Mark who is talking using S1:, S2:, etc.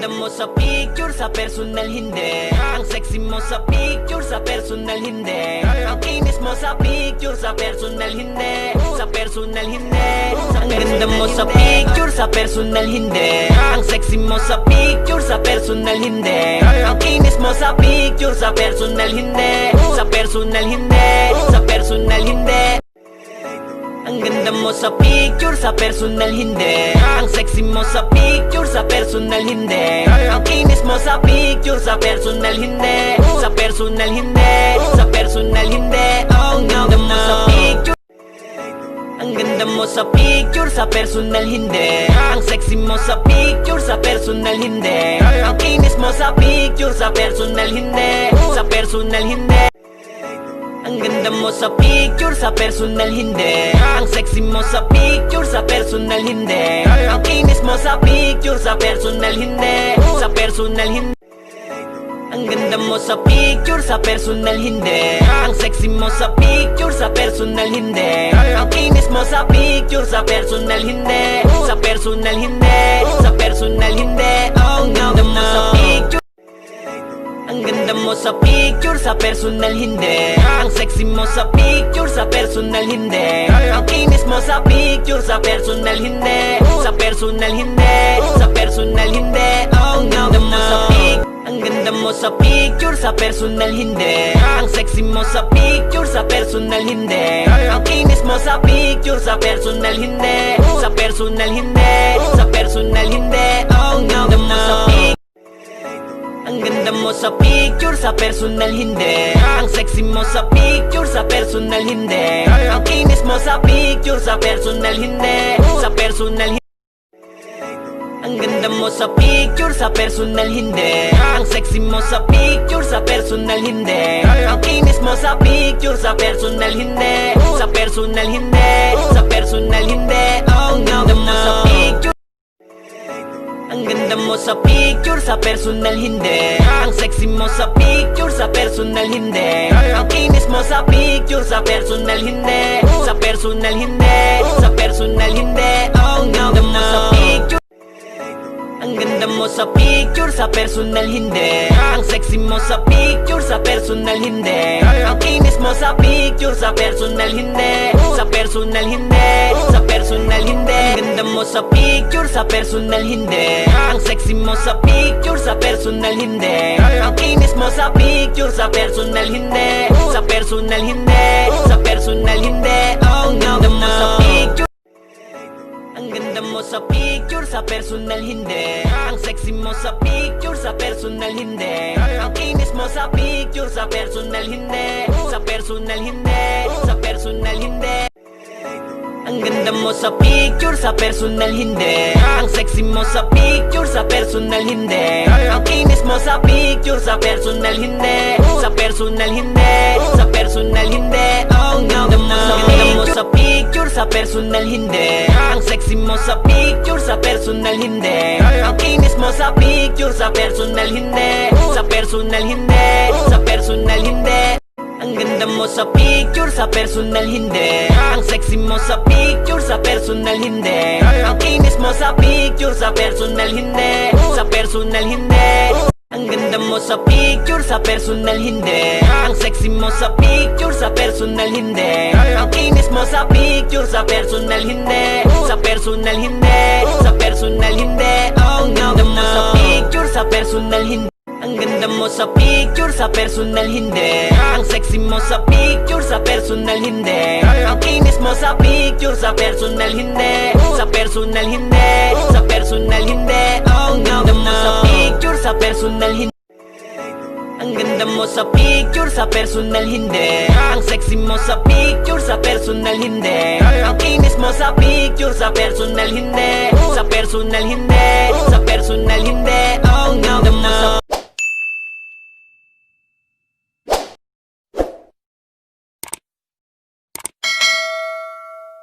S1: ganda mo sa picture, sa personal hindi. Ang sexy mo sa picture, sa personal hindi. Ang kinis mo sa picture, sa personal hindi. Sa personal hindi. Ang ganda mo sa picture, sa personal hindi. Ang sexy mo sa picture, sa personal hindi. Ang kinis mo sa picture, sa personal hindi. Sa personal hindi. Sa personal hindi. Ang ganda mo sa picture, sa personal hindi. Ang sexy mo sa picture, sa personal hindi. Ang kinis mo sa picture, sa personal hindi. Sa personal hindi. Sa personal hindi. Ang ganda mo sa picture. Ang ganda mo sa picture, sa personal hindi. Ang sexy mo sa picture, sa personal hindi. Ang kinis mo sa picture, sa personal hindi. Sa personal hindi. Ang ganda mo sa picture, sa personal hindi. Ang sexy mo sa picture, sa personal hindi. Ang kinis mo sa picture, sa personal hindi. Sa personal hindi. Ang ganda mo sa picture, sa personal hindi. Ang sexy mo sa picture, sa personal hindi. Ang kinis mo sa picture, sa personal hindi. Sa personal hindi. Sa personal hindi. Ang ganda mo sa picture. Ang ganda mo sa picture, sa personal hindi. Ang sexy mo sa picture, sa personal hindi. Ang kinis mo sa picture, sa personal hindi. Sa personal hindi. Sa personal hindi. Ang ganda mo sa picture. Ang ganda mo sa picture, sa personal hindi. Ang sexy mo sa picture, sa personal hindi. Ang kinis mo sa picture, sa personal hindi. Sa personal hindi. Sa personal hindi. Ang ganda mo sa picture. Ang ganda mo sa picture, sa personal hindi. Ang sexy mo sa picture, sa personal hindi. Ang kinis mo sa picture, sa personal hindi. Sa personal hindi. Ang ganda mo sa picture, sa personal hindi. Ang sexy mo sa picture, sa personal hindi. Ang kinis mo sa picture, sa personal hindi. Sa personal hindi. Sa personal hindi. Ang ganda mo sa picture. Ang ganda mo sa picture, sa personal hindi. Ang sexy mo sa picture, sa personal hindi. Ang kinis mo sa picture, sa personal hindi. Sa personal hindi. Sa personal hindi. Ang ganda mo sa picture. Ang ganda mo sa picture, sa personal hindi. Ang sexy mo sa picture, sa personal hindi. Ang kinis mo sa picture, sa personal hindi. Sa personal hindi. Sa personal hindi. Ang ganda mo sa picture, sa personal hindi. Ang sexy mo sa picture, sa personal hindi. Ang kinis mo sa picture, sa personal hindi. Sa personal hindi. Sa personal hindi. Ang ganda mo sa picture. Ang ganda mo sa picture, sa personal hindi. Ang sexy mo sa picture, sa personal hindi. Ang kinis mo sa picture, sa personal hindi. Sa personal hindi. Sa personal hindi. Ang ganda mo sa picture, sa personal hindi. Ang sexy mo sa picture, sa personal hindi. Ang kinis mo sa picture, sa personal hindi. Sa personal hindi. Sa personal hindi. Ang ganda mo sa picture, sa personal hindi. Ang sexy mo sa picture, sa personal hindi. Ang kinis mo sa picture, sa personal hindi. Sa personal hindi. Sa personal hindi. Ang ganda mo sa picture, sa personal hindi. Ang sexy mo sa picture, sa personal hindi. Ang kinis mo sa picture, sa personal hindi. Sa personal hindi. Ang ganda mo sa picture, sa personal hindi. Ang sexy mo sa picture, sa personal hindi. Ang kinis mo sa picture, sa personal hindi. Sa personal hindi. Sa personal hindi. Ang ganda mo sa picture, sa personal hindi. Ang ganda mo sa picture, sa personal hindi. Ang sexy mo sa picture, sa personal hindi. Ang kinis mo sa picture, sa personal hindi. Sa personal hindi. Sa personal hindi. Ang ganda mo sa picture, sa personal hindi. Ang ganda mo sa picture, sa personal hindi. Ang sexy mo sa picture, sa personal hindi. Ang kinis mo sa picture, sa personal hindi. Sa personal hindi.